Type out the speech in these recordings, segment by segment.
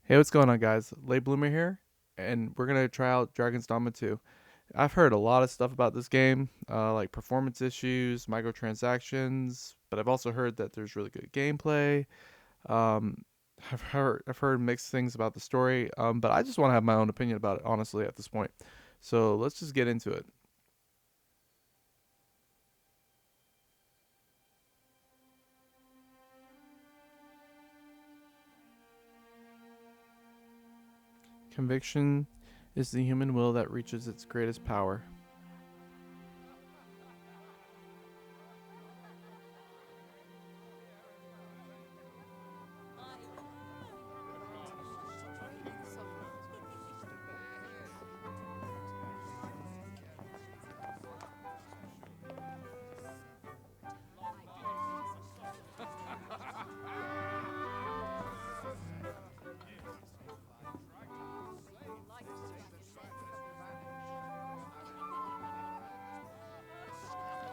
Hey, what's going on, guys? Late Bloomer here, and we're gonna try out Dragon's Dogma 2. I've heard a lot of stuff about this game, like performance issues, microtransactions, but I've also heard that there's really good gameplay. Um, I've heard mixed things about the story, but I just want to have my own opinion about it, honestly, at this point. So let's just get into it. Conviction is the human will that reaches its greatest power.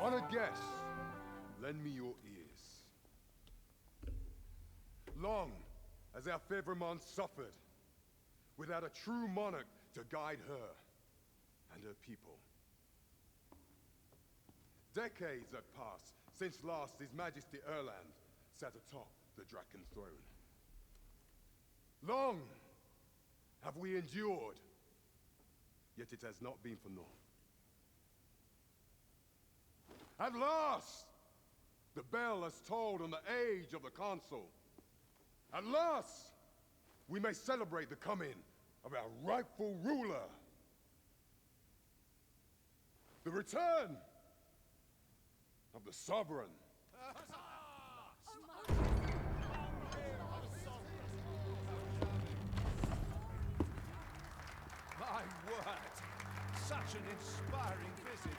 Honored guests, lend me your ears. Long has our Fevremont suffered, without a true monarch to guide her and her people. Decades have passed since last His Majesty Erland sat atop the Draken throne. Long have we endured, yet it has not been for naught. At last, the bell has tolled on the age of the Consul. At last, we may celebrate the coming of our rightful ruler. The return of the Sovereign. My word! Such an inspiring visage.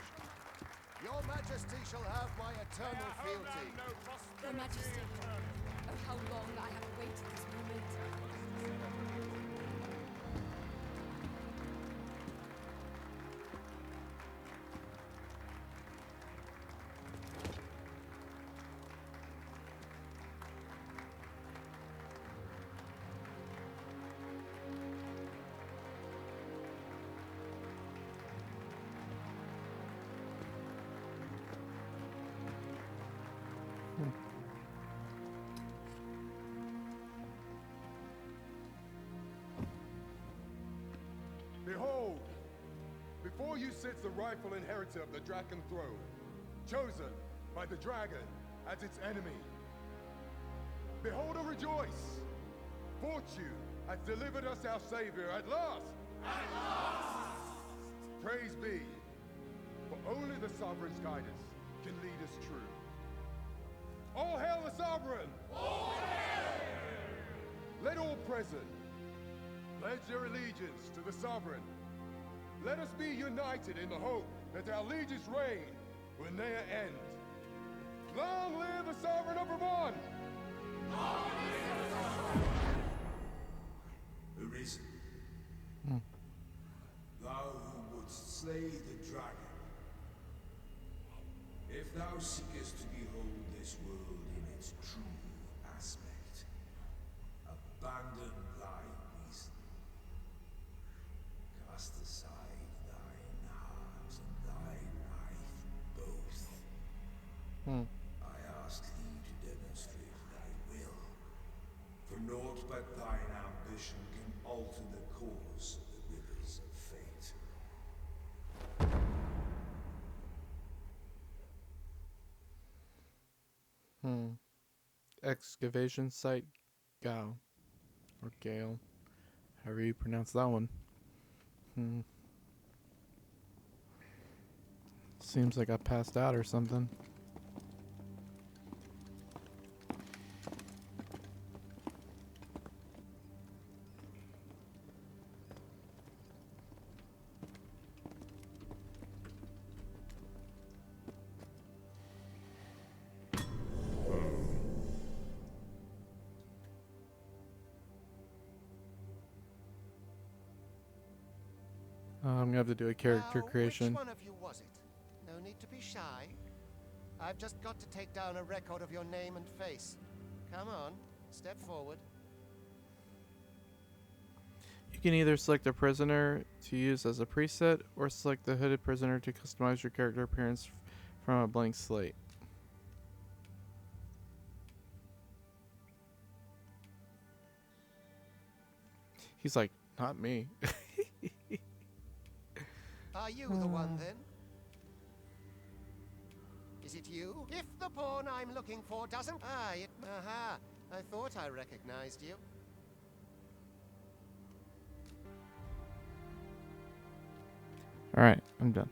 Your Majesty shall have my eternal fealty. Your Majesty, oh how long I have awaited this moment. Behold, before you sits the rightful inheritor of the Draken throne, chosen by the dragon as its enemy. Behold and rejoice! Fortune has delivered us our savior at last! At last! Praise be, for only the sovereign's guidance can lead us true. All hail the sovereign! All hail! Let all present pledge their allegiance to the sovereign. Let us be united in the hope that our liege's reign will ne'er end. Long live the sovereign of Vermont! Arisen. Thou who wouldst slay the dragon. If thou seekest to behold this world in its true aspect, abandon thy reason. Cast aside thine heart and thy life both. I ask thee to demonstrate thy will, for naught but thine ambition can alter the course of the rivers of fate. Excavation site Gao or Gale, however you pronounce that one. Seems like I passed out or something. I'm gonna have to do a character Now, creation. Which one of you was it? No need to be shy. I've just got to take down a record of your name and face. Come on, step forward. can either select a prisoner to use as a preset or select the hooded prisoner to customize your character appearance from a blank slate. He's like, not me. Are you the one then? Is it you? If the pawn I'm looking for doesn't... Aha! I thought I recognized you. Alright, I'm done.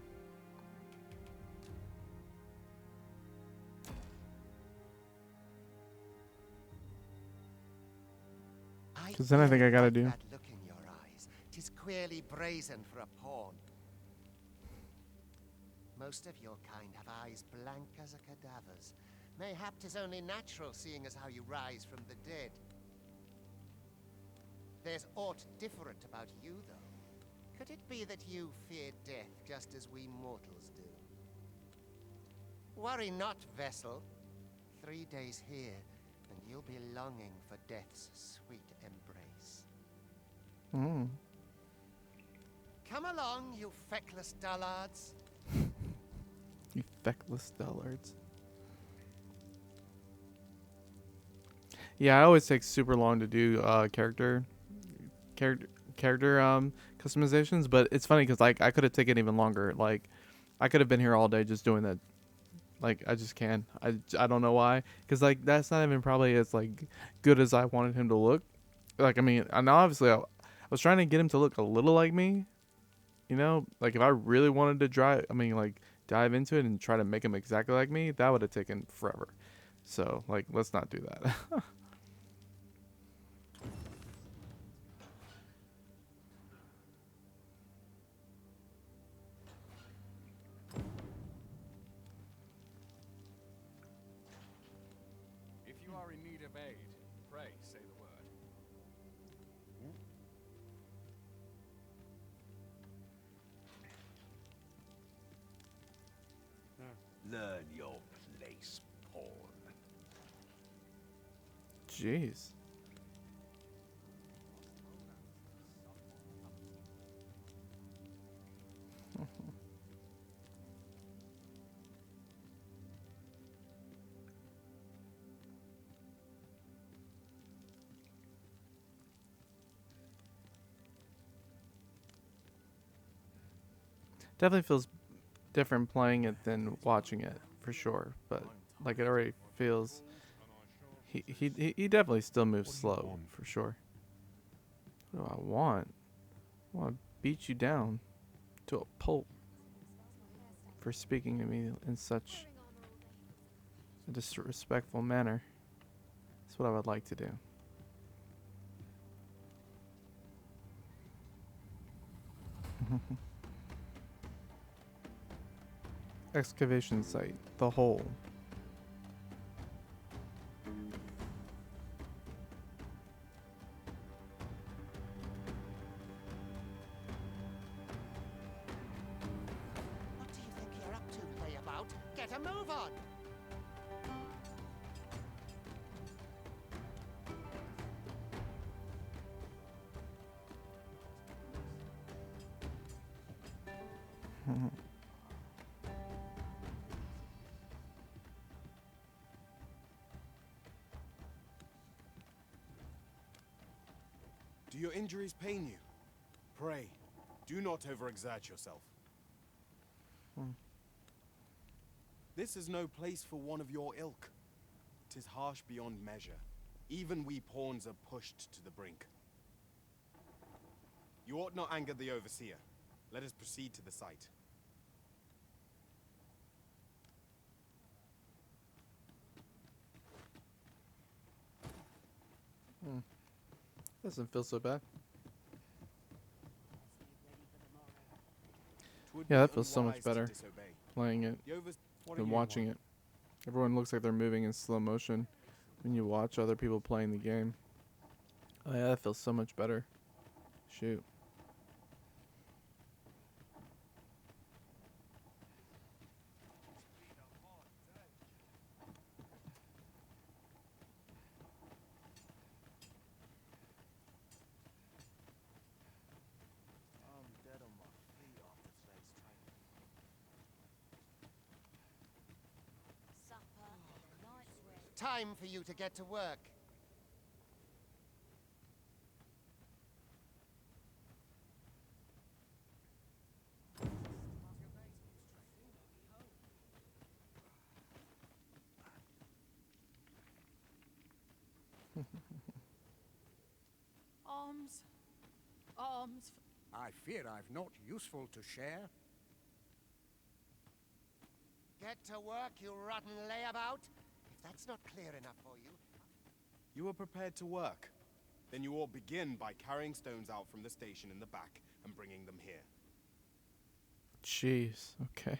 Because then I think I gotta do. That look in your eyes. 'Tis queerly brazen for a pawn. Most of your kind have eyes blank as a cadaver's. Mayhap 'tis only natural, seeing as how you rise from the dead. There's aught different about you, though. Could it be that you fear death just as we mortals do? Worry not, vessel. 3 days here, and you'll be longing for death's sweet embrace. Mm. Come along, you feckless dullards. You feckless dullards. Yeah, I always take super long to do character customizations, but it's funny because like I could have taken even longer. Like I could have been here all day just doing that. Like I just can. I don't know why, because like that's not even probably as like good as I wanted him to look. Like I mean, and obviously I was trying to get him to look a little like me. You know, like if I really wanted to dive into it and try to make him exactly like me, that would have taken forever. So like let's not do that. If you are in need of aid, pray say the word. Learn your place, pawn. Jeez. Definitely feels different playing it than watching it for sure, but like it already feels he definitely still moves slow for sure. What do I want? I want to beat you down to a pulp for speaking to me in such a disrespectful manner. That's what I would like to do. Excavation site, the hole. What do you think you're up to, layabout? Get a move on! Do your injuries pain you? Pray, do not overexert yourself. This is no place for one of your ilk. 'Tis harsh beyond measure. Even we pawns are pushed to the brink. You ought not anger the overseer. Let us proceed to the site. Doesn't feel so bad. 'Twould Yeah, be that feels so much unwise to better disobey. playing it What than do you watching want? it. Everyone looks like they're moving in slow motion when you watch other people playing the game. Oh yeah, that feels so much better. Shoot. time for you to get to work. Arms. Arms. I fear I've naught useful to share. Get to work, you rotten layabout. If that's not clear enough for you. You are prepared to work. Then you all begin by carrying stones out from the station in the back and bringing them here. Jeez. Okay.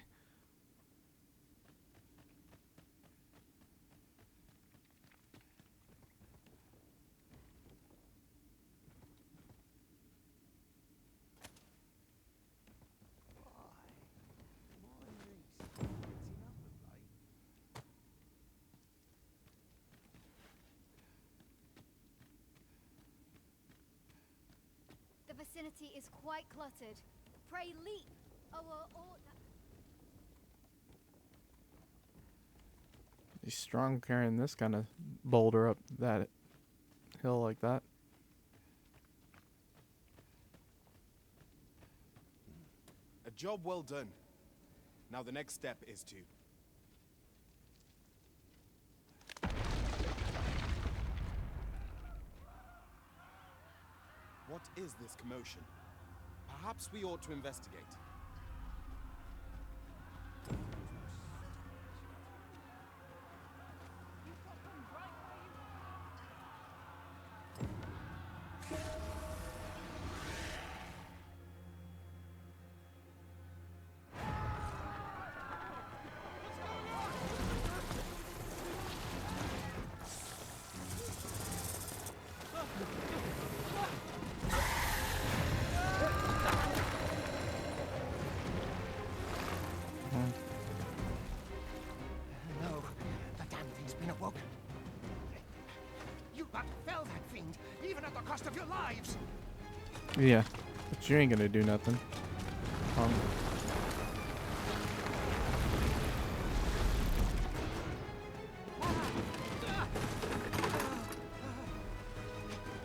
The vicinity is quite cluttered. Pray leap, or He's strong carrying this kind of boulder up that hill like that. A job well done. Now the next step is to... What is this commotion? Perhaps we ought to investigate. No, the damn thing's been awoken. You but fell that fiend, even at the cost of your lives. Yeah, but you ain't gonna do nothing.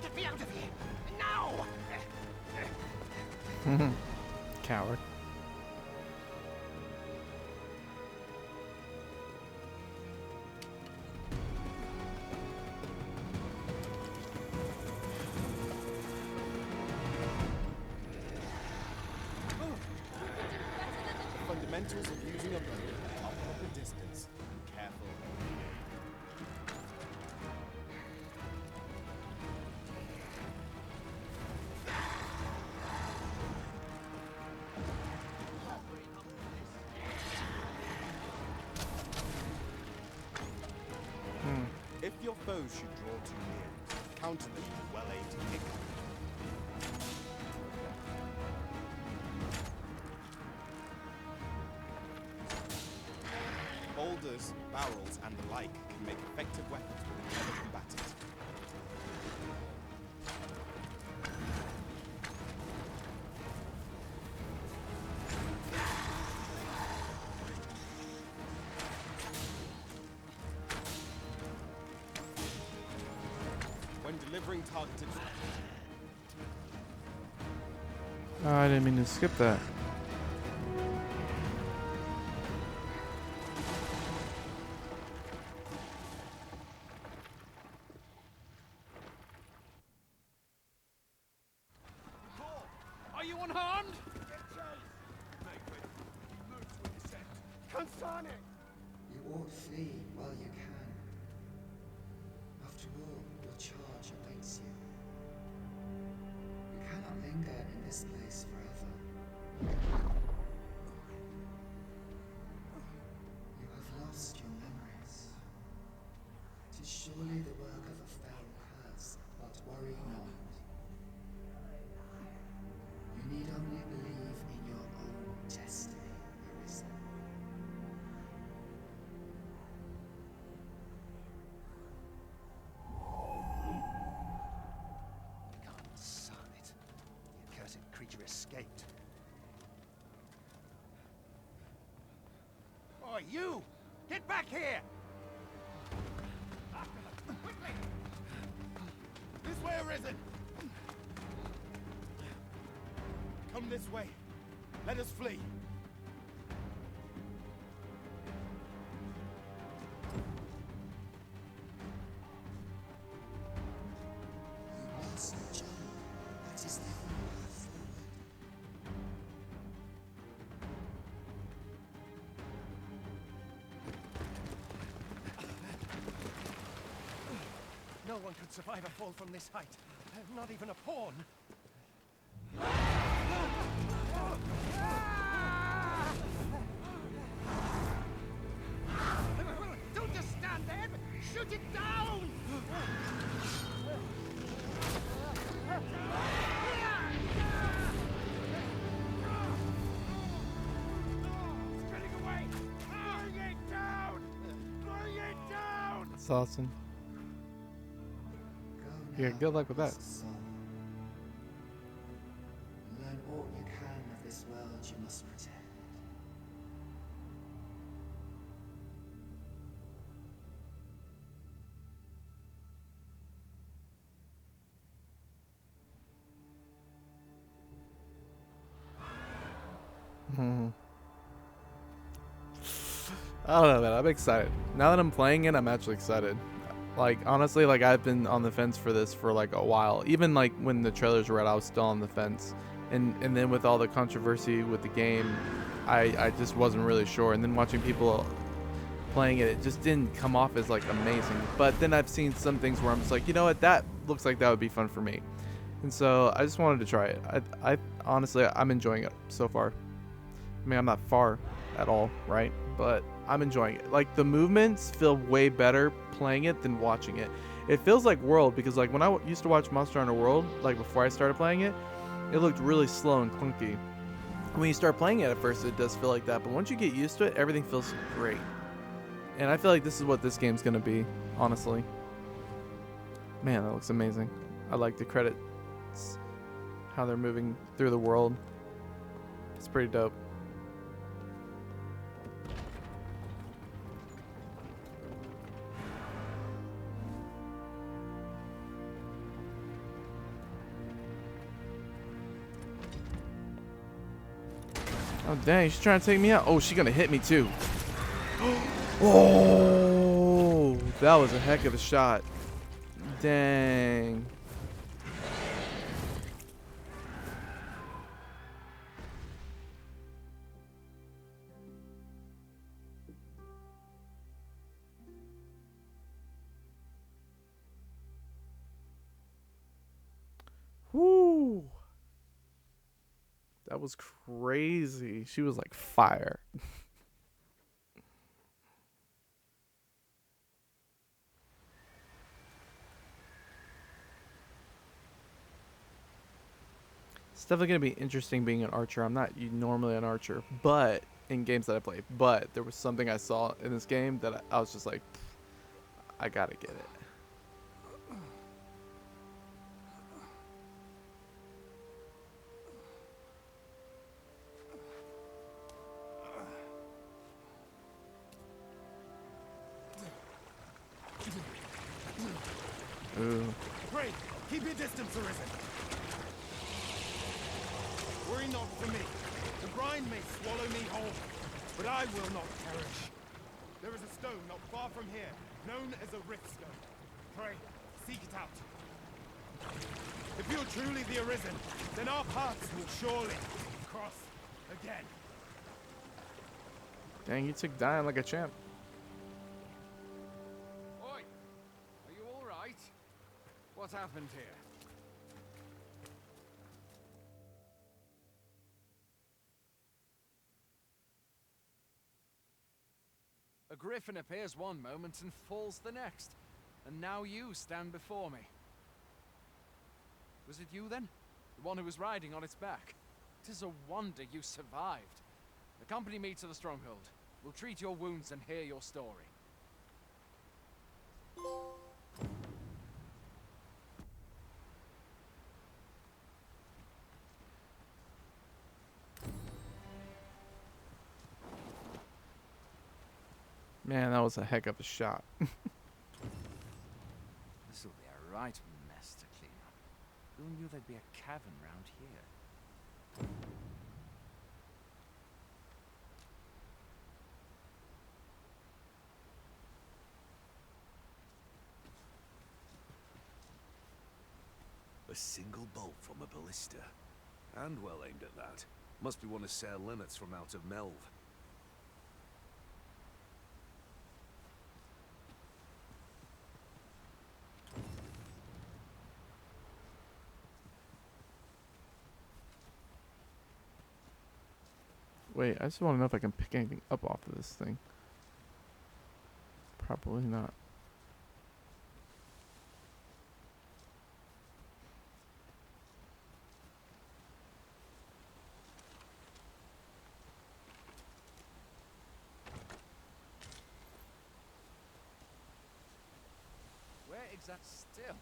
Get me out of here, now! Coward. The fundamentals of using a bow are proper distance and careful aiming. If your foes should draw too near, counter them with well-aimed kick. Boulders, barrels, and the like can make effective weapons with another combatant. When delivering targeted... Oh, I didn't mean to skip that. Are you unharmed? You ought flee while you can. After all, your charge awaits you. You cannot linger in this place forever. You have lost your memories. 'Tis surely the work of a fell curse, but worry not. You need only believe in your own destiny, Arisen. God son it. The accursed creature escaped. Oh, you! Get back here! This way, Arisen! Come this way. Let us flee. Once a jump, that is the only path forward. No one could survive a fall from this height. Not even a pawn. Don't just stand there! Shoot it down! It's getting away! Bring it down! Bring it down! That's awesome. Go Yeah, now, good luck with that. lost soul. Learn all you can of this world you must protect. I don't know, man. I'm excited. Now that I'm playing it, I'm actually excited. Like, honestly, like, I've been on the fence for this for, like, a while. Even, like, when the trailers were out, I was still on the fence. And then with all the controversy with the game, I just wasn't really sure. And then watching people playing it, it just didn't come off as, like, amazing. But then I've seen some things where I'm just like, you know what? That looks like that would be fun for me. And so I just wanted to try it. I honestly, I'm enjoying it so far. I mean, I'm not far at all, right? But I'm enjoying it. Like, the movements feel way better playing it than watching it. It feels like World, because like when I used to watch Monster Hunter World, like before I started playing it, it looked really slow and clunky. When you start playing it at first, it does feel like that, but once you get used to it, everything feels great. And I feel like this is what this game's gonna be, honestly. Man, that looks amazing. I like the credits, how they're moving through the world. It's pretty dope. Oh, dang, she's trying to take me out. Oh, she's gonna hit me too. Oh, that was a heck of a shot. Dang. Whoo. That was crazy. She was like fire. It's definitely going to be interesting being an archer. I'm not normally an archer, but in games that I play. But there was something I saw in this game that I was just like, I got to get it. Ooh. Pray, keep your distance, Arisen. Worry not for me. The brine may swallow me whole, but I will not perish. There is a stone not far from here, known as a rift stone. Pray, seek it out. If you are truly the Arisen, then our paths will surely cross again. Dang, you took dying like a champ. Oi! Are you all right? What happened here? A griffin appears one moment and falls the next. And now you stand before me. Was it you then? The one who was riding on its back? 'Tis a wonder you survived. Accompany me to the stronghold. We'll treat your wounds and hear your story. Man, that was a heck of a shot. This'll be a right mess to clean Who knew there'd be a cavern round here? A single bolt from a ballista. And well aimed at that. Must be one of Sir Leonard's from out of Melve. Wait, I just want to know if I can pick anything up off of this thing. Probably not. Where exact still?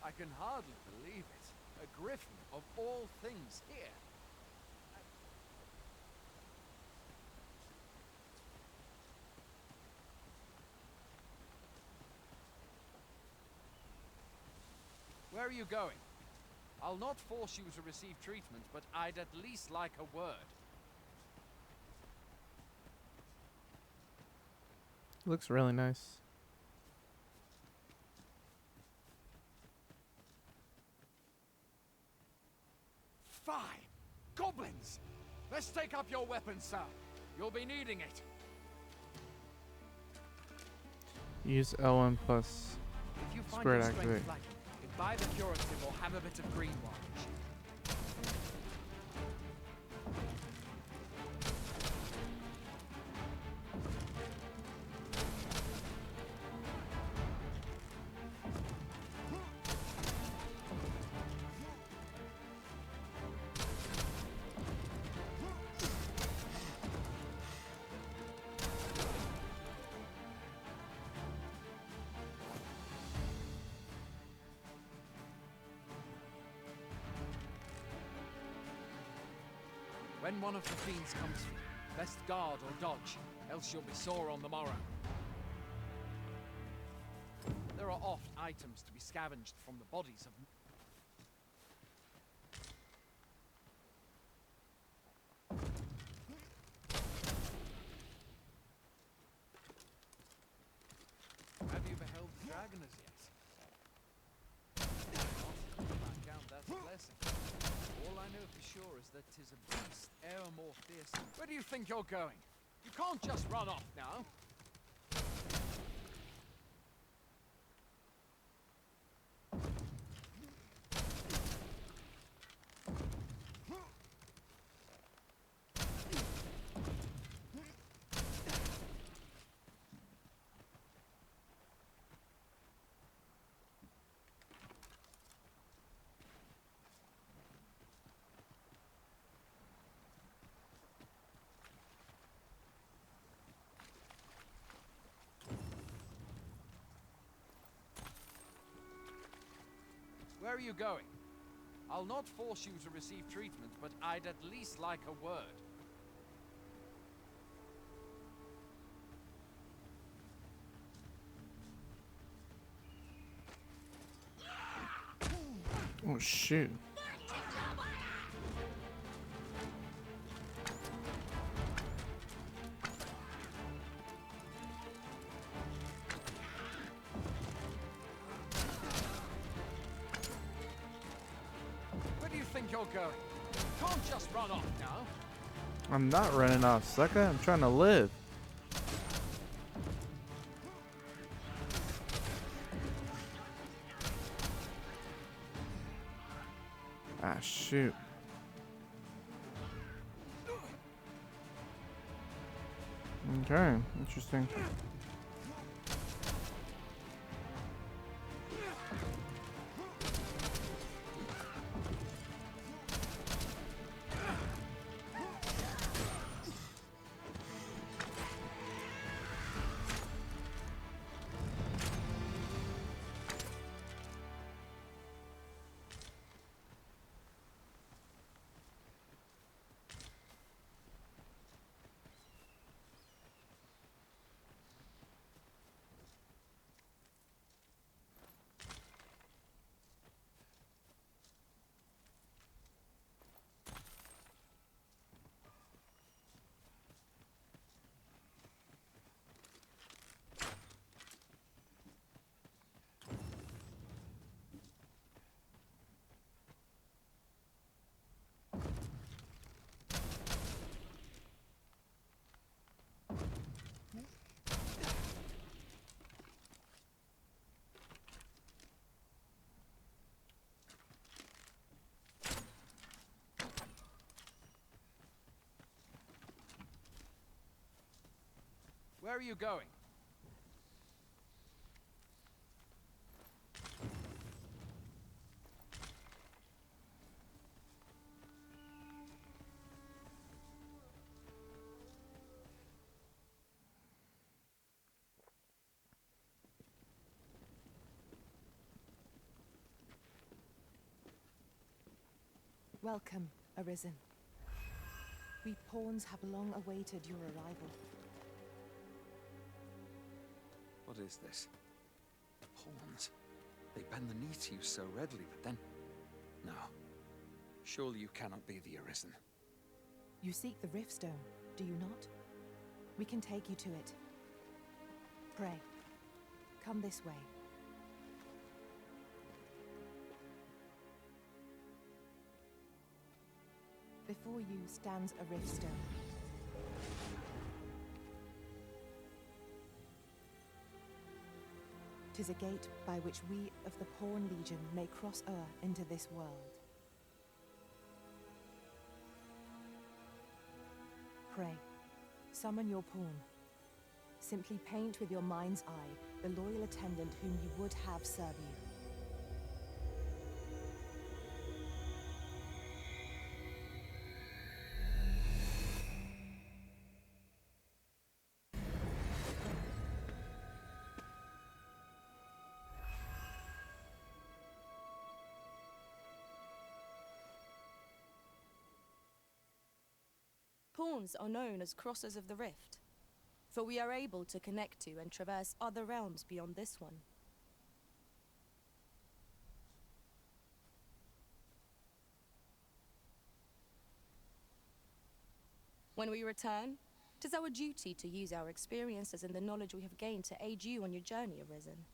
I can hardly believe it. A griffin of all things here. Where are you going? I'll not force you to receive treatment, but I'd at least like a word. Looks really nice. Fine! Goblins! Let's take up your weapons, sir. You'll be needing it. Use L1 plus If you find spread your strength activate. lacking, buy the curative or have a bit of green wine. When one of the fiends comes for you, best guard or dodge, else you'll be sore on the morrow. There are oft items to be scavenged from the bodies of... Have you beheld the dragon as yet? I count that a blessing. All I know for sure is that 'tis a beast e'er more fearsome. Where do you think you're going? You can't just run off now. Where are you going? I'll not force you to receive treatment, but I'd at least like a word. Oh shoot. Where do you think you're going? You can't just run off now. I'm not running off, sucker. I'm trying to live. Ah, shoot. Okay, interesting. Where are you going? Welcome, Arisen. We pawns have long awaited your arrival. What is this? Pawns? They bend the knee to you so readily, but then... No. Surely you cannot be the Arisen. You seek the Riftstone, do you not? We can take you to it. Pray. Come this way. Before you stands a Riftstone. Tis a gate by which we of the Pawn Legion may cross o'er into this world. Pray, summon your pawn. Simply paint with your mind's eye the loyal attendant whom you would have serve you. Pawns are known as Crossers of the Rift, for we are able to connect to and traverse other realms beyond this one. When we return, it is our duty to use our experiences and the knowledge we have gained to aid you on your journey, Arisen.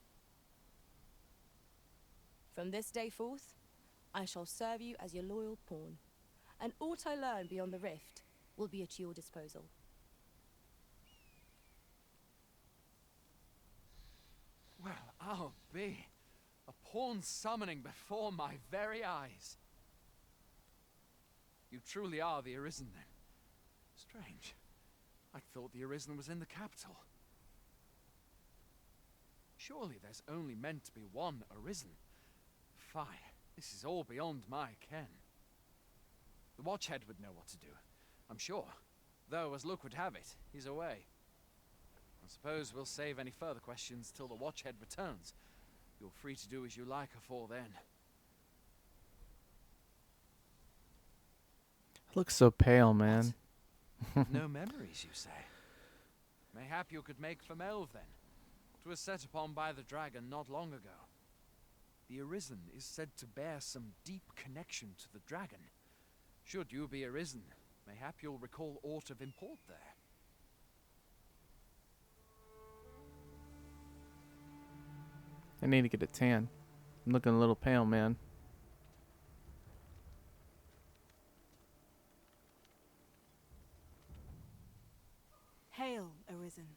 From this day forth, I shall serve you as your loyal pawn, and aught I learn beyond the Rift will be at your disposal. Well, I'll be. A pawn summoning before my very eyes. You truly are the Arisen, then. Strange. I thought the Arisen was in the capital. Surely there's only meant to be one Arisen. Fie, this is all beyond my ken. The Watchhead would know what to do, I'm sure. Though, as luck would have it, he's away. I suppose we'll save any further questions till the Watchhead returns. You're free to do as you like afore then. Looks so pale, man. No memories, you say? Mayhap you could make for Melve, then. 'Twas set upon by the dragon not long ago. The Arisen is said to bear some deep connection to the dragon. Should you be Arisen, mayhap you'll recall aught of import there. I need to get a tan. I'm looking a little pale, man. Hail, Arisen.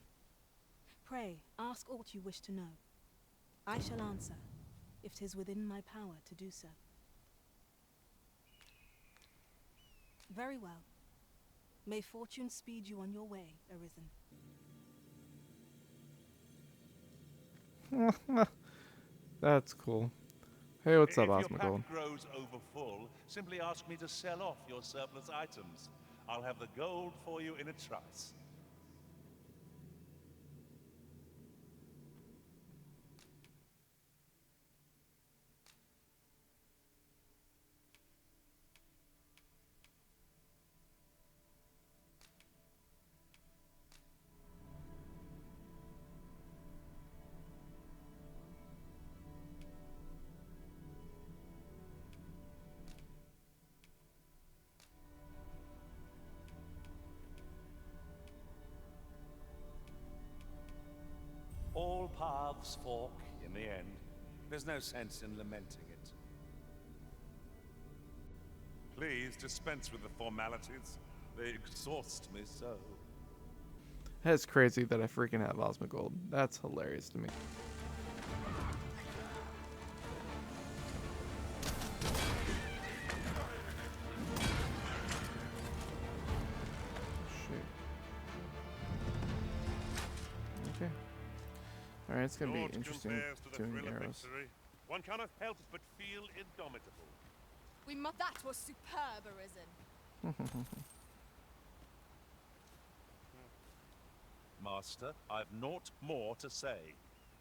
Pray, ask aught you wish to know. I shall answer, if 'tis within my power to do so. Very well. May fortune speed you on your way, Arisen. That's cool. Hey, what's up, If your Osmogold? pack grows overfull, simply ask me to sell off your surplus items. I'll have the gold for you in a trice. All paths fork in the end. There's no sense in lamenting it. Please dispense with the formalities. They exhaust me so. That's crazy that I freaking have Osmogold. That's hilarious to me. Shoot. Alright, it's gonna be Naught interesting compares to the doing thrill of arrows. victory. One cannot help but feel indomitable. That was superb, Arisen. Master, I've naught more to say.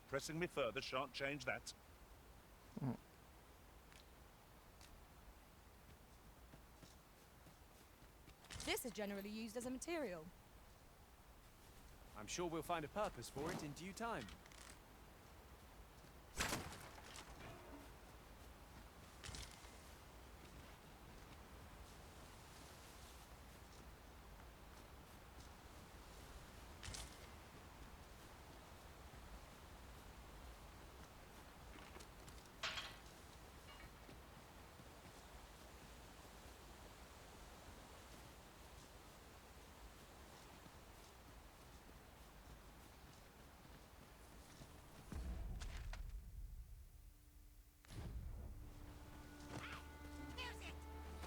Pressing me further shan't change that. This is generally used as a material. I'm sure we'll find a purpose for it in due time.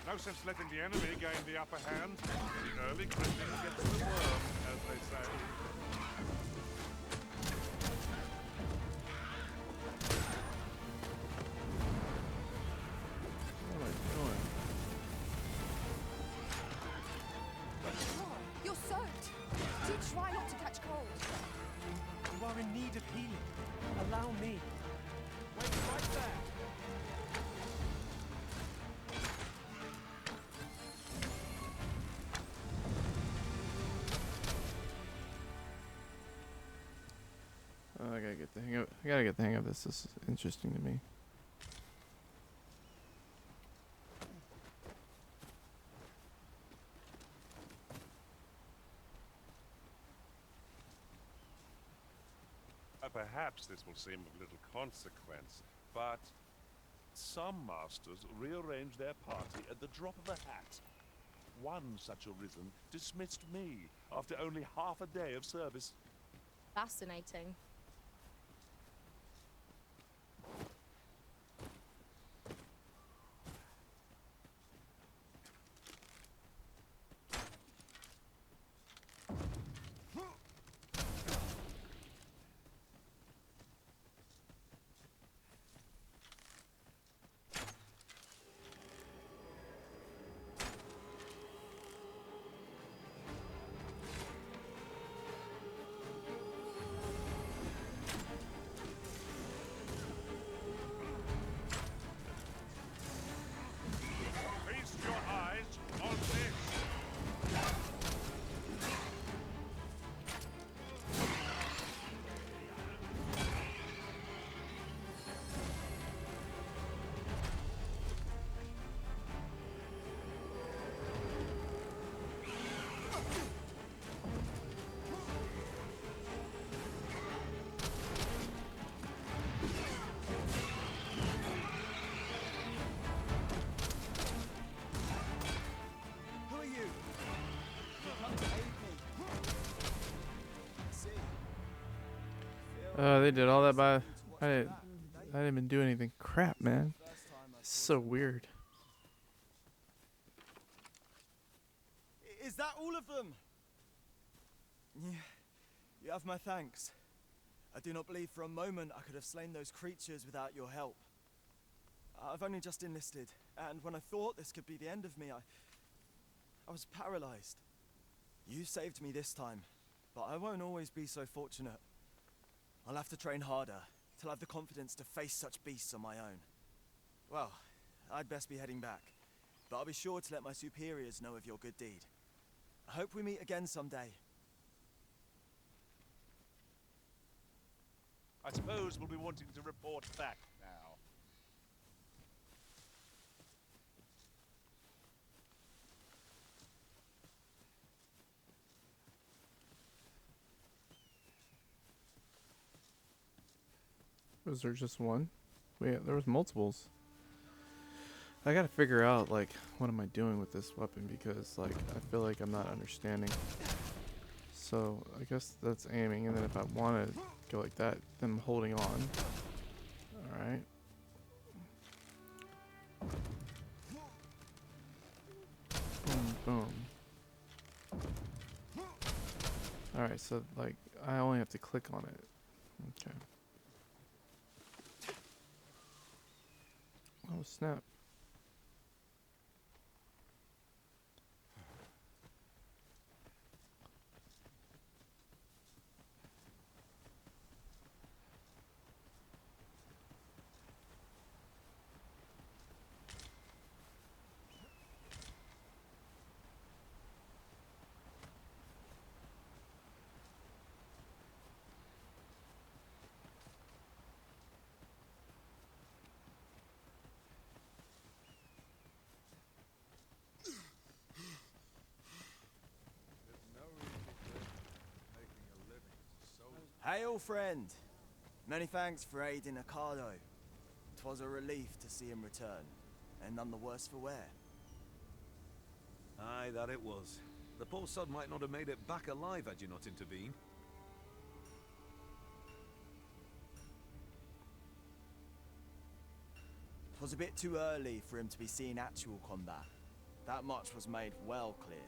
No sense letting the enemy gain the upper hand. The early clipping gets the worm, as they say. What am I doing? You're soaked. Do try not to catch cold. You are in need of healing. Allow me. Wait right there. I gotta get the hang of. I gotta get the hang of this. This is interesting to me. Perhaps this will seem of little consequence, but some masters rearrange their party at the drop of a hat. One such arisen dismissed me after only half a day of service. Fascinating. Feast your eyes on this! Who are you? You come to aid me. See. They did all that by. I didn't even do anything. Crap, man. It's so weird. Is that all of them? You have my thanks. I do not believe for a moment I could have slain those creatures without your help. I've only just enlisted, and when I thought this could be the end of me, I was paralyzed. You saved me this time, but I won't always be so fortunate. I'll have to train harder, till I have the confidence to face such beasts on my own. Well, I'd best be heading back, but I'll be sure to let my superiors know of your good deed. I hope we meet again someday. I suppose we'll be wanting to report back now. Was there just one? Wait, there was multiples. I gotta figure out, like, what am I doing with this weapon, because, like, I feel like I'm not understanding. So, I guess that's aiming, and then if I want to go like that, then I'm holding on. Alright. Boom, boom. Alright, so, like, I only have to click on it. Okay. Oh, snap. Hail, friend! Many thanks for aiding Ricardo. 'Twas a relief to see him return, and none the worse for wear. Aye, that it was. The poor sod might not have made it back alive had you not intervened. 'Twas a bit too early for him to be seeing actual combat. That much was made well clear.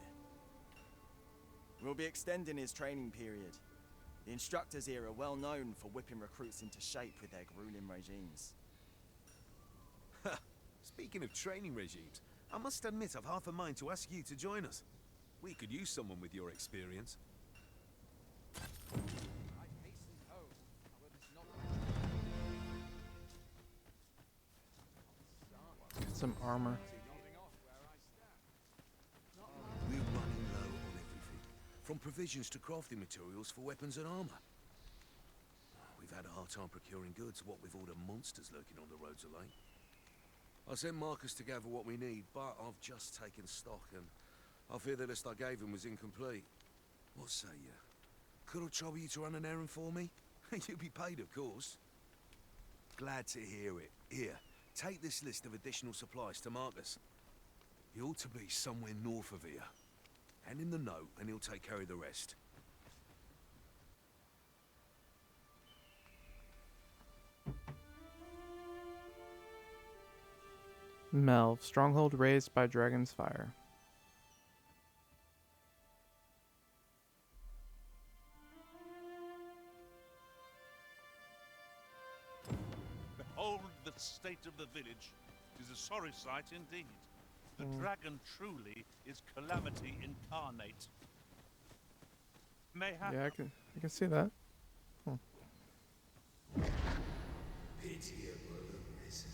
We'll be extending his training period. The instructors here are well known for whipping recruits into shape with their grueling regimes. Speaking of training regimes, I must admit I've half a mind to ask you to join us. We could use someone with your experience. I hastened home. However, it's not Get some armor. We're running low on everything, from provisions to crafting materials for weapons and armor. We've had a hard time procuring goods, what with all the monsters lurking on the roads of late. I sent Marcus to gather what we need, but I've just taken stock, and I fear the list I gave him was incomplete. What say you? Could I trouble you to run an errand for me? You'll be paid, of course. Glad to hear it. Here, take this list of additional supplies to Marcus. He ought to be somewhere north of here. Hand him the note, and he'll take care of the rest. Melv, stronghold raised by dragon's fire. Behold the state of the village. It is a sorry sight indeed. The dragon truly is calamity incarnate. Mayhap. Yeah, I can see that. Pitiable arisen.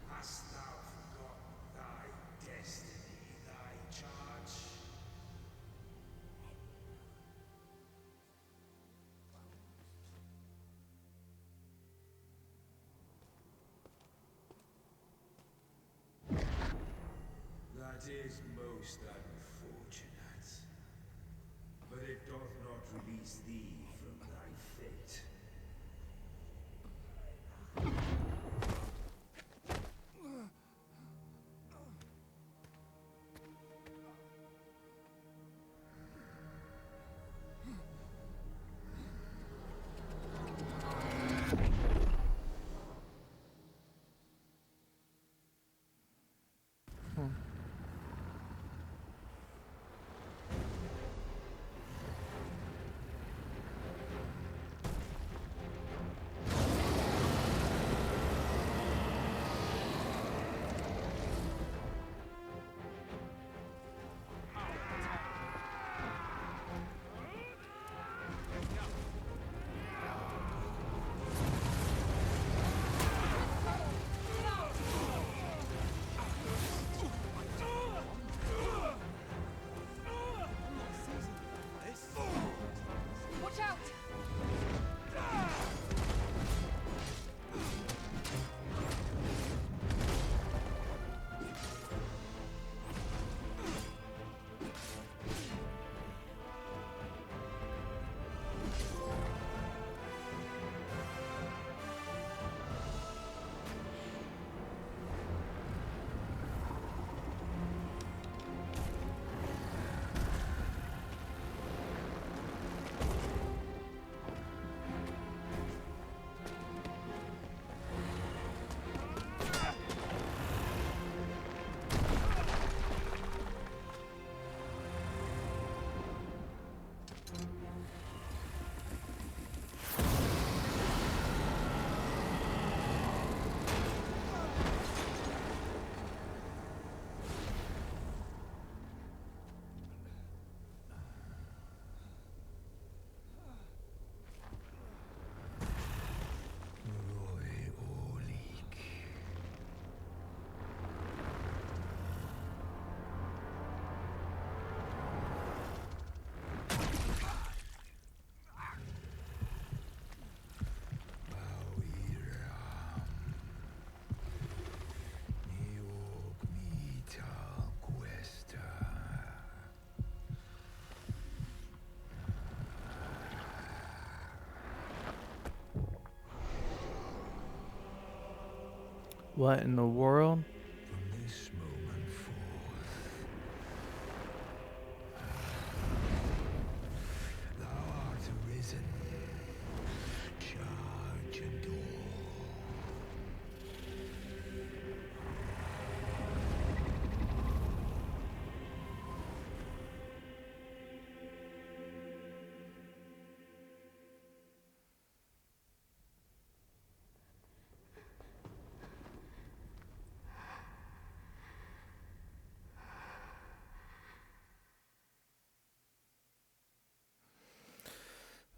Hast thou forgotten thy destiny, thy charge? That is most unfortunate. But it doth not release thee from thy fate. What in the world? From this moment forth, thou art arisen. Charge and all.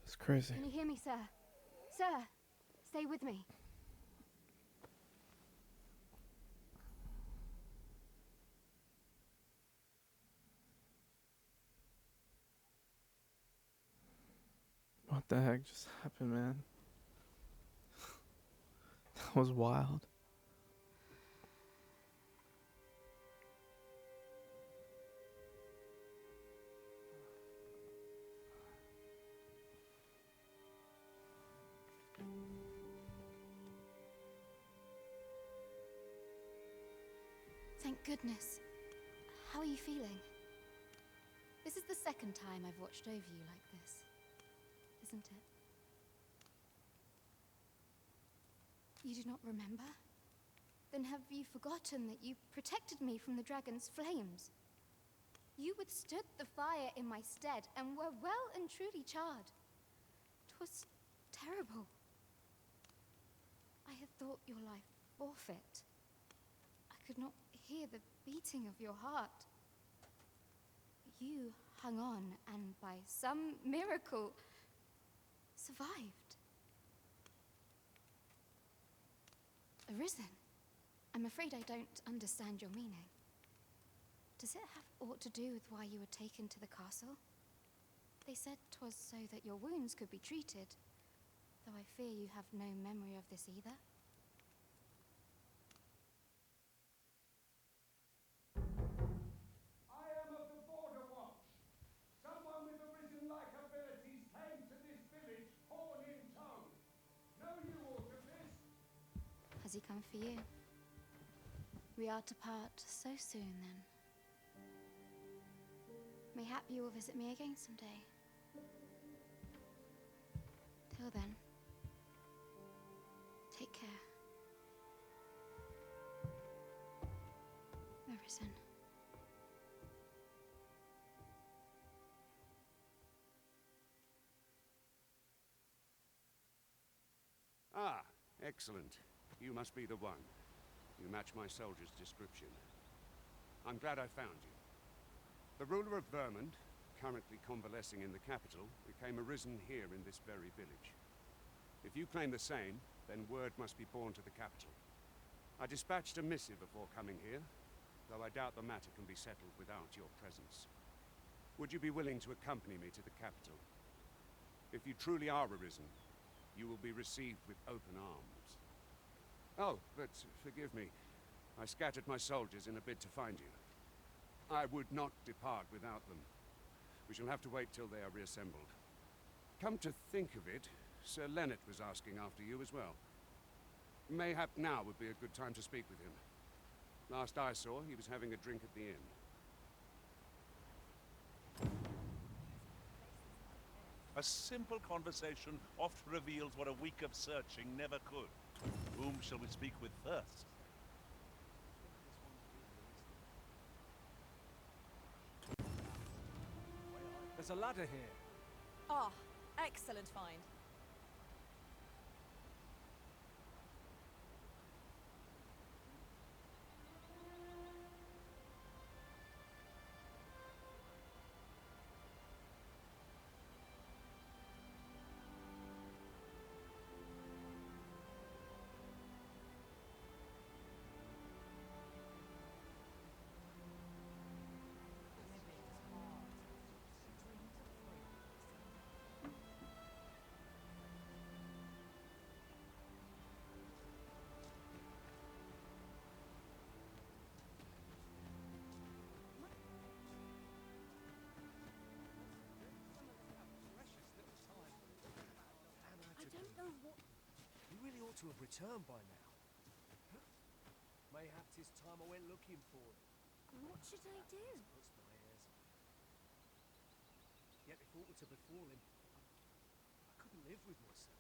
It's crazy. Can you hear me, sir? Sir, stay with me. What the heck just happened, man? That was wild. Thank goodness. How are you feeling? This is the second time I've watched over you like this, isn't it? You do not remember? Then have you forgotten that you protected me from the dragon's flames? You withstood the fire in my stead and were well and truly charred. 'Twas terrible. I had thought your life forfeit. I could not hear the beating of your heart. You hung on and by some miracle survived. Arisen? I'm afraid I don't understand your meaning. Does it have aught to do with why you were taken to the castle? They said 'twas so that your wounds could be treated, though I fear you have no memory of this either. I am of the Border Watch. Someone with Arisen-like abilities came to this village, horn in tow. Know you aught of this? Has he come for you? We are to part so soon, then. Mayhap you will visit me again someday. Till then, take care. Arisen. Ah, excellent. You must be the one. You match my soldier's description. I'm glad I found you. The ruler of Vermund, currently convalescing in the capital, became arisen here in this very village. If you claim the same, then word must be borne to the capital. I dispatched a missive before coming here, though I doubt the matter can be settled without your presence. Would you be willing to accompany me to the capital? If you truly are arisen, you will be received with open arms. Oh, but forgive me. I scattered my soldiers in a bid to find you. I would not depart without them. We shall have to wait till they are reassembled. Come to think of it, Sir Leonard was asking after you as well. Mayhap now would be a good time to speak with him. Last I saw, he was having a drink at the inn. A simple conversation oft reveals what a week of searching never could. Whom shall we speak with first? There's a ladder here. Ah, excellent find. I don't know what... You really ought to have returned by now. Mayhap 'tis time I went looking for him. What should I do? Puts my ears on. Yet if aught were to befall him, I couldn't live with myself.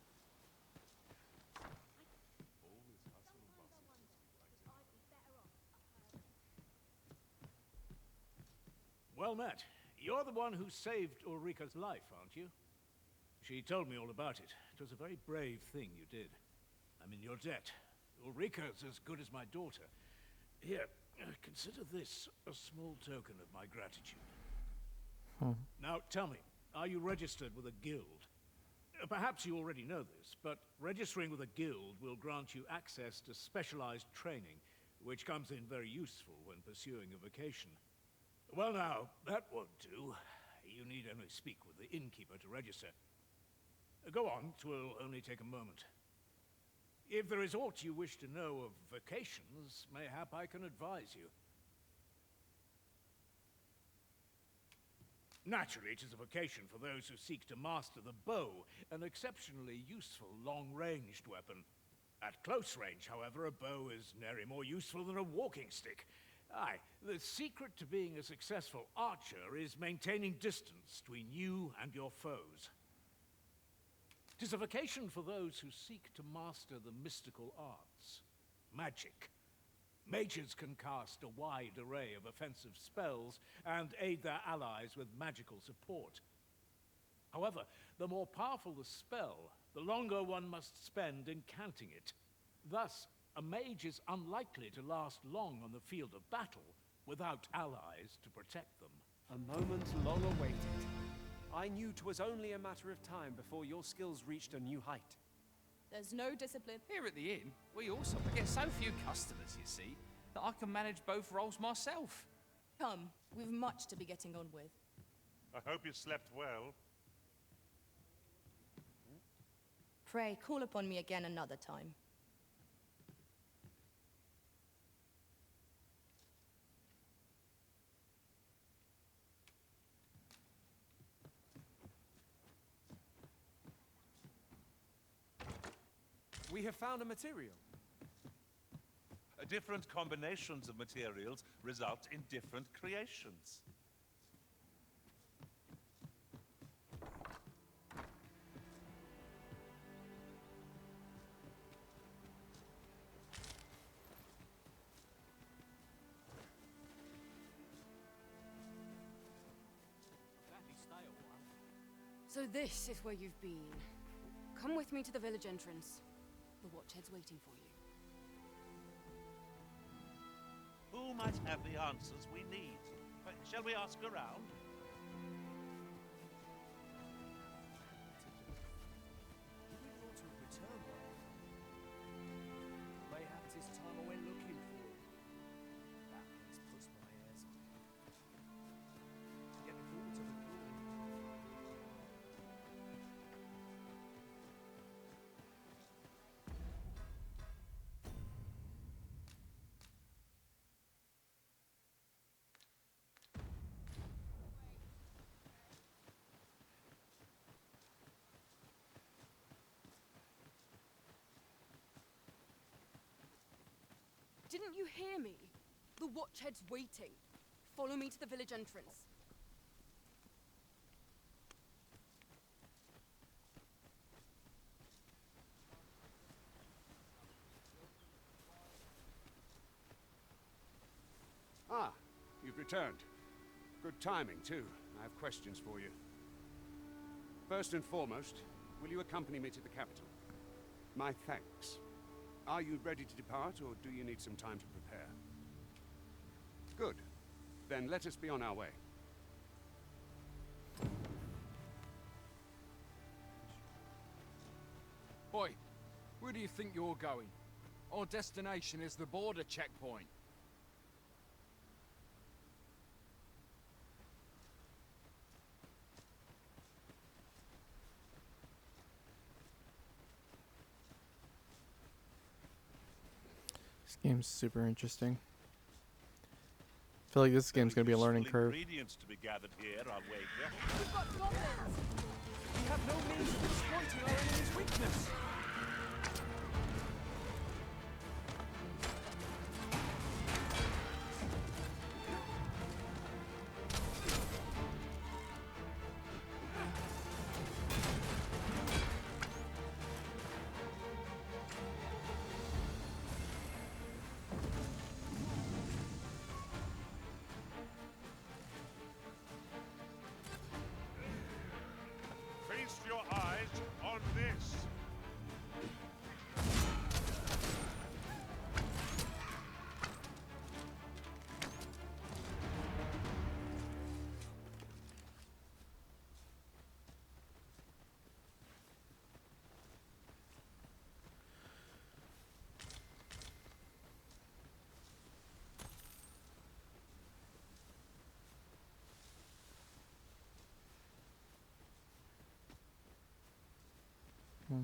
All this hustle and bustle since we waited. Well met. You're the one who saved Ulrika's life, aren't you? She told me all about it. It was a very brave thing you did. I'm in your debt. Ulrika's as good as my daughter. Here, consider this a small token of my gratitude. Now, tell me, are you registered with a guild? Perhaps you already know this, but registering with a guild will grant you access to specialized training, which comes in very useful when pursuing a vocation. Well now, that won't do. You need only speak with the innkeeper to register. Go on, 'twill only take a moment. If there is aught you wish to know of vocations, mayhap I can advise you. Naturally, it is a vocation for those who seek to master the bow, an exceptionally useful long-ranged weapon. At close range, however, a bow is nary more useful than a walking stick. Aye, the secret to being a successful archer is maintaining distance between you and your foes. 'Tis a vocation for those who seek to master the mystical arts. Magic. Mages can cast a wide array of offensive spells and aid their allies with magical support. However, the more powerful the spell, the longer one must spend incanting it. Thus, a mage is unlikely to last long on the field of battle without allies to protect them. A moment long awaited. I knew 'twas only a matter of time before your skills reached a new height. There's no discipline. Here at the inn, we also get so few customers, you see, that I can manage both roles myself. Come, we've much to be getting on with. I hope you slept well. Pray, call upon me again another time. We have found a material. Different combinations of materials result in different creations. So this is where you've been. Come with me to the village entrance. The Watchhead's waiting for you. Who might have the answers we need? Shall we ask around? Mayhap 'tis time I went looking for him. That place puts my ears on. Yet if aught were to befall him, Didn't you hear me? The Watchhead's waiting. Follow me to the village entrance. Ah, you've returned. Good timing, too. I have questions for you. First and foremost, will you accompany me to the capital? My thanks. Are you ready to depart, or do you need some time to prepare? Good. Then let us be on our way. Boy, where do you think you're going? Our destination is the border checkpoint. This game's super interesting. I feel like this game's gonna be a learning curve. Ingredients to be gathered here, I wager. We've got goblins! We have no means of exploiting our enemy's weakness. on this. Hmm.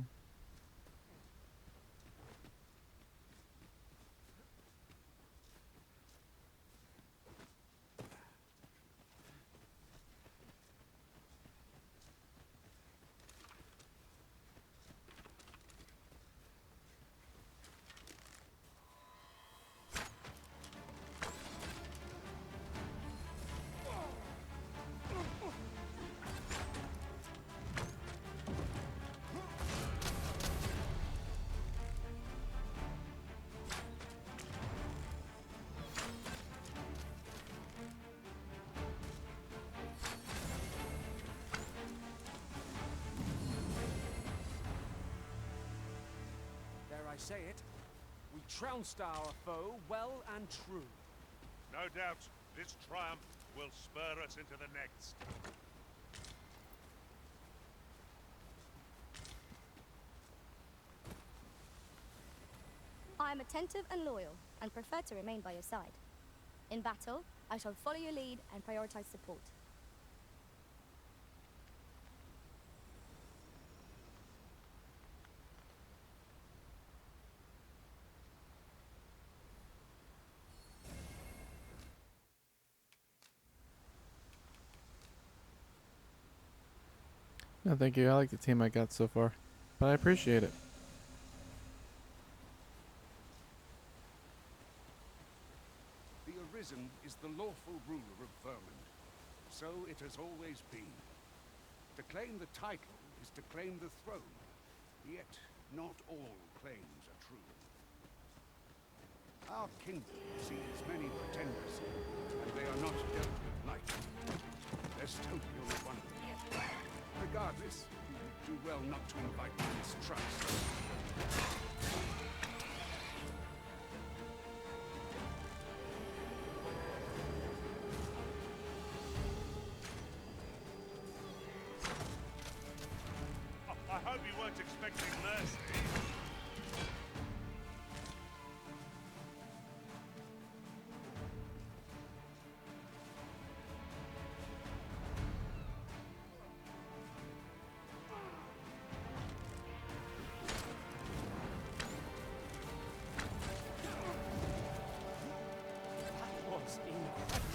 Dare I say it, we trounced our foe well and true. No doubt, this triumph will spur us into the next. I am attentive and loyal, and prefer to remain by your side. In battle, I shall follow your lead and prioritize support. No, thank you. I like the team I got so far, but I appreciate it. The Arisen is the lawful ruler of Vermund. So it has always been. To claim the title is to claim the throne. Yet, not all claims are true. Our kingdom sees many pretenders, and they are not dealt with lightly. There's only one. Regardless, you would do well not to invite mistrust. I hope you weren't expecting mercy. That was incredible.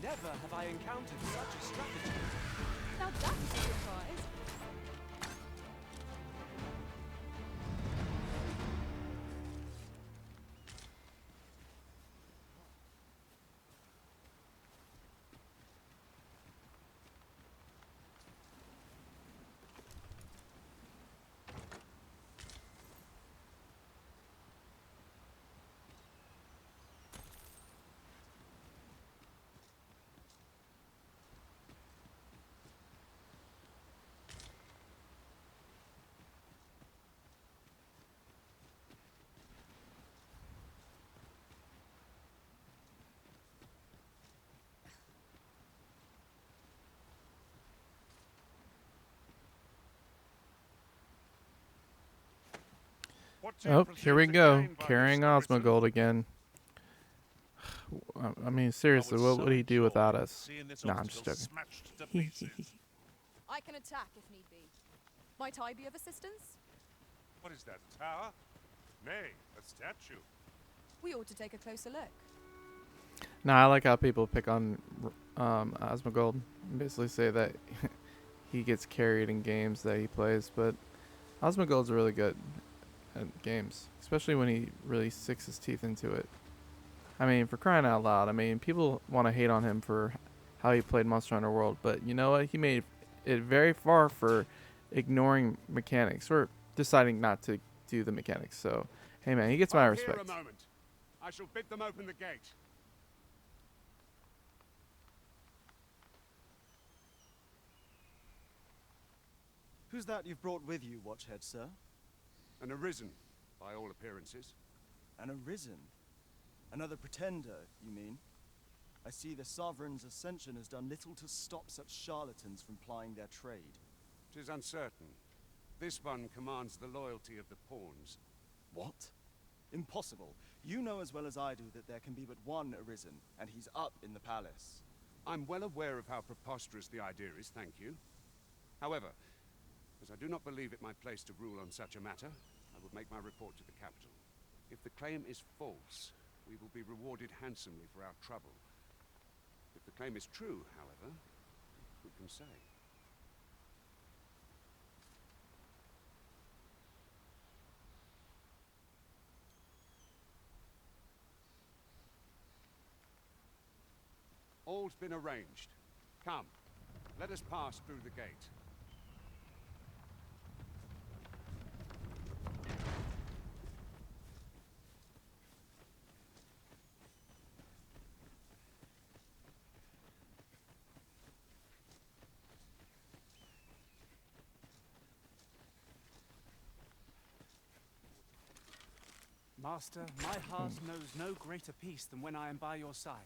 Never have I encountered such a strategy. Now that's a surprise. Oh, here we go. Carrying Osmogold again. I mean, seriously, what would he do without us? Nah, I'm just joking. I can attack if need be. Might I be of assistance? What is that, a tower? Nay, a statue. We ought to take a closer look. Nah, I like how people pick on Osmogold and basically say that he gets carried in games that he plays, but Osmogold's really good at games, especially when he really sinks his teeth into it. I mean, for crying out loud, I mean, people want to hate on him for how he played Monster Hunter World, but you know what? He made it very far for ignoring mechanics or deciding not to do the mechanics. So, hey man, he gets my respect. Here a moment. I shall bid them open the gate. Who's that you've brought with you, Watchhead, sir? An Arisen, by all appearances. An Arisen? Another pretender, you mean? I see the Sovereign's ascension has done little to stop such charlatans from plying their trade. 'Tis uncertain. This one commands the loyalty of the pawns. What? Impossible. You know as well as I do that there can be but one Arisen, and he's up in the palace. I'm well aware of how preposterous the idea is, thank you. However, as I do not believe it my place to rule on such a matter, I will make my report to the capital. If the claim is false, we will be rewarded handsomely for our trouble. If the claim is true, however, who can say? All's been arranged. Come, let us pass through the gate. Master, my heart knows no greater peace than when I am by your side.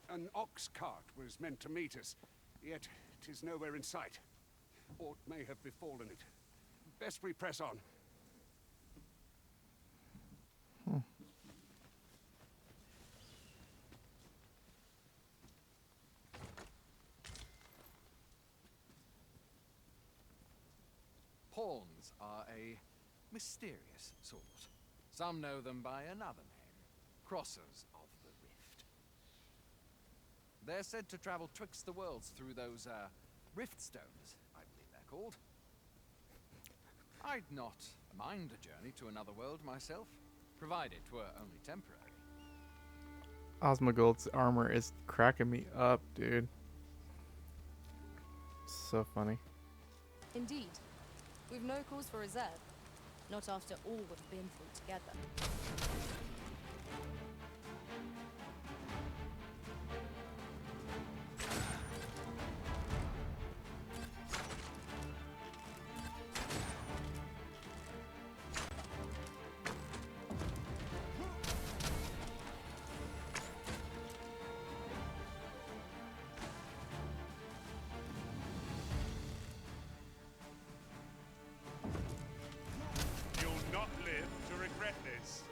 An ox cart was meant to meet us, yet 'tis nowhere in sight. Aught may have befallen it. Best we press on. Pawns are a mysterious sort. Some know them by another name, Crossers of the Rift. They're said to travel twixt the worlds through those, rift stones, I believe they're called. I'd not mind a journey to another world myself, provided 'twere only temporary. Osmogold's armor is cracking me up, dude. So funny. Indeed. We've no cause for reserve. Not after all we've been through together. You'll not live to regret this.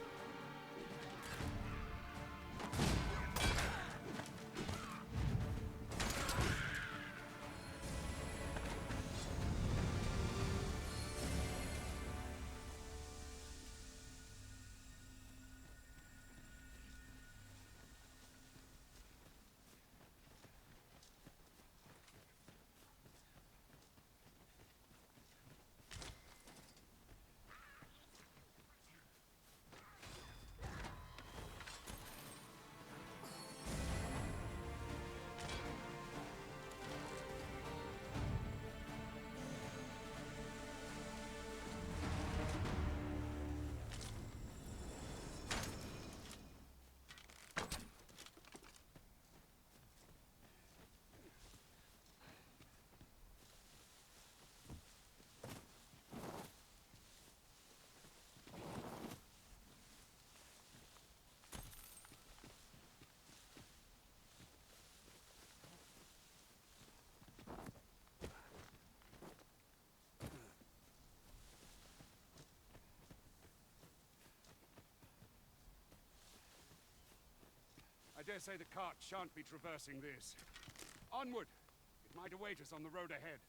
I dare say the cart shan't be traversing this. Onward! It might await us on the road ahead.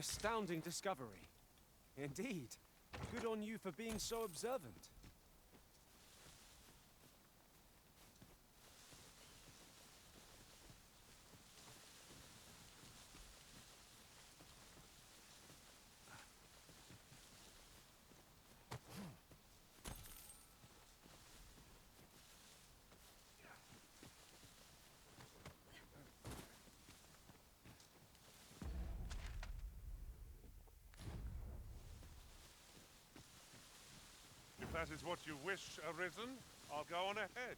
astounding discovery. Indeed. Good on you for being so observant. If that is what you wish, Arisen, I'll go on ahead.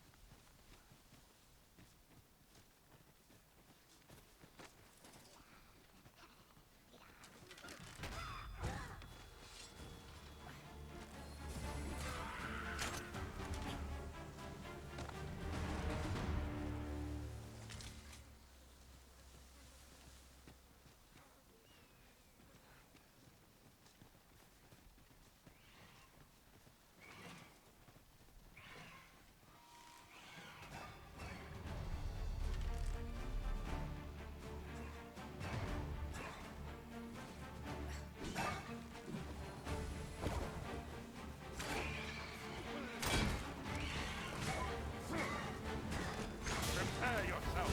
Prepare yourself.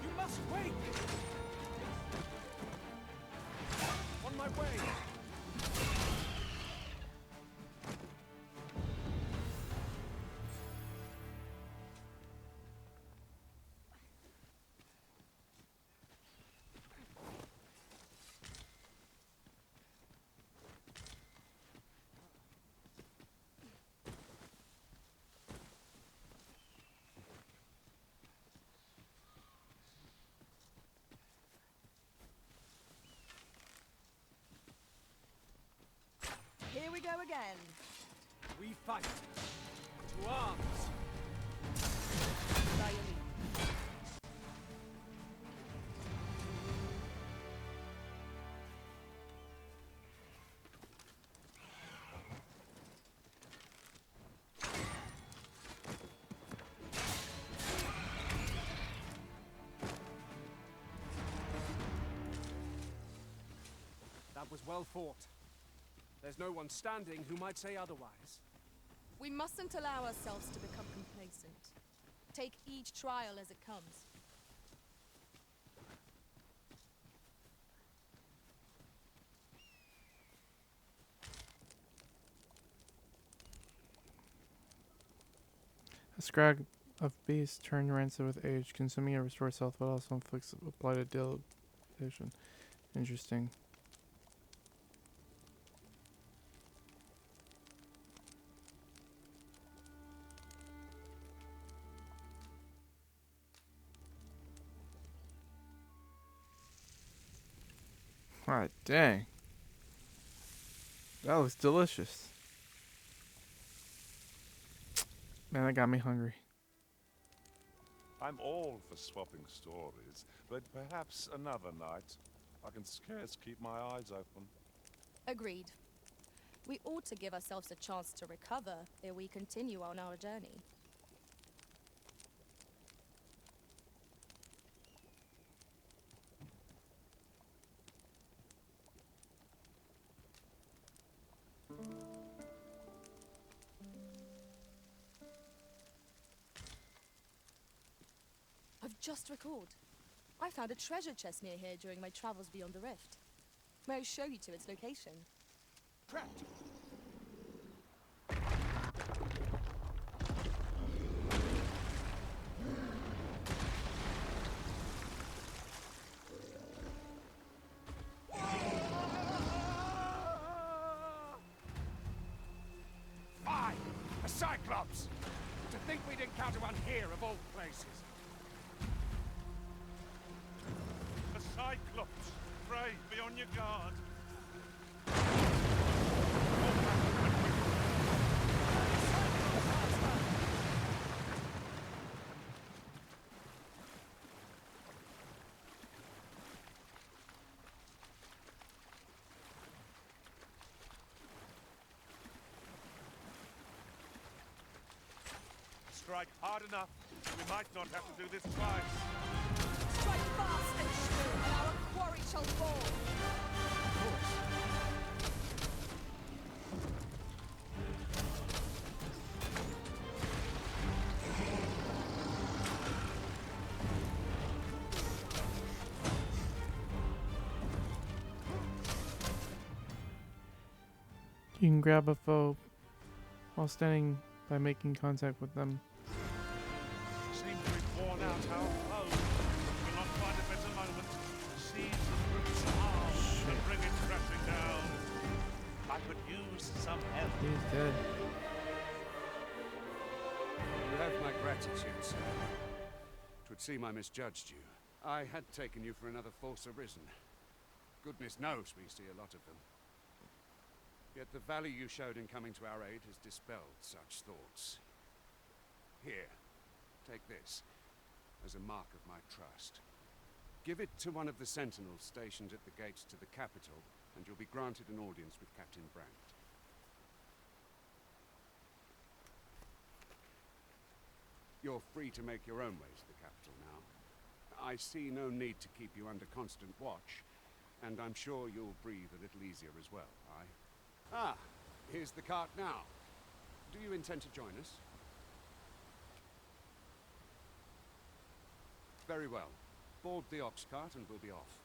You must wait! On my way! Here we go again. We fight. To arms! By your lead. That was well fought. There's no one standing who might say otherwise. We mustn't allow ourselves to become complacent. Take each trial as it comes. A scrag of beast turned rancid with age, consuming it restores health, but also inflicts a blighted dilation. Interesting. Alright, dang. That looks delicious. Man, that got me hungry. I'm all for swapping stories, but perhaps another night. I can scarce keep my eyes open. Agreed. We ought to give ourselves a chance to recover ere we continue on our journey. I've just recalled. I found a treasure chest near here during my travels beyond the rift. May I show you to its location? Trapped! Fine! A Cyclops! To think we'd encounter one here of all places. A Cyclops! Pray, be on your guard. strike hard enough, we might not have to do this twice. Strike fast and true, and our quarry shall fall. You can grab a foe while standing by making contact with them. Seem to be worn out our foe. We'll not find a better moment. Seize the brute's arm and bring it crashing down. I could use some help. He's dead. You have my gratitude, sir. 'Twould seem I misjudged you. I had taken you for another false arisen. Goodness knows we see a lot of them. Yet the value you showed in coming to our aid has dispelled such thoughts. Here, take this, as a mark of my trust. Give it to one of the sentinels stationed at the gates to the capital, and you'll be granted an audience with Captain Brandt. You're free to make your own way to the capital now. I see no need to keep you under constant watch, and I'm sure you'll breathe a little easier as well, aye? Ah, here's the cart now. Do you intend to join us? Very well. Board the ox cart and we'll be off.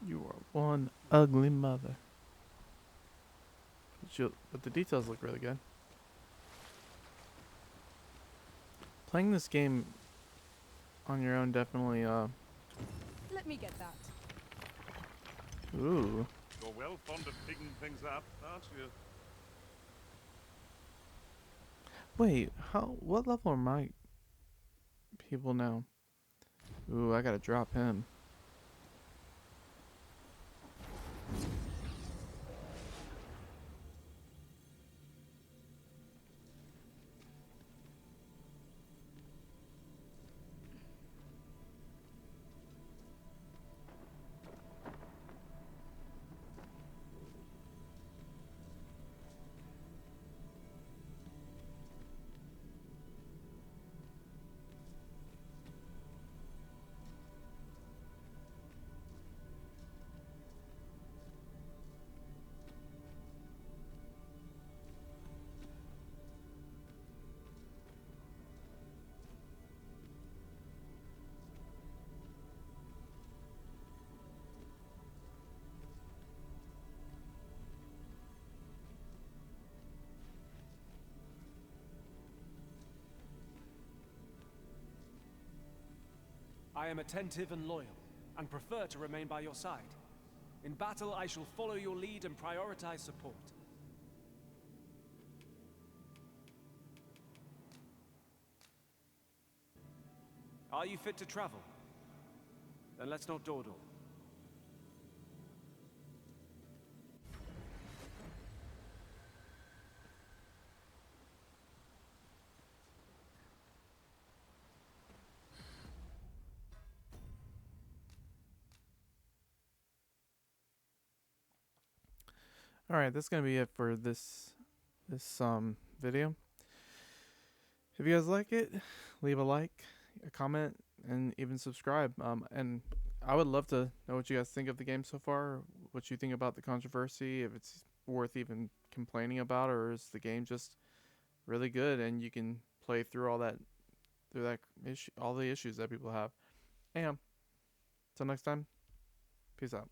You are one ugly mother. But the details look really good. Playing this game on your own definitely, Let me get that. ooh. You're well fond of picking things up, aren't you? Wait, what level are my people now? Ooh, I gotta drop him. I am attentive and loyal, and prefer to remain by your side. In battle, I shall follow your lead and prioritize support. Are you fit to travel? Then let's not dawdle. Alright, that's gonna be it for this video. If you guys like it, leave a like, a comment, and even subscribe. And I would love to know what you guys think of the game so far, what you think about the controversy, if it's worth even complaining about, or is the game just really good and you can play through all that issue, all the issues that people have. And till next time, peace out.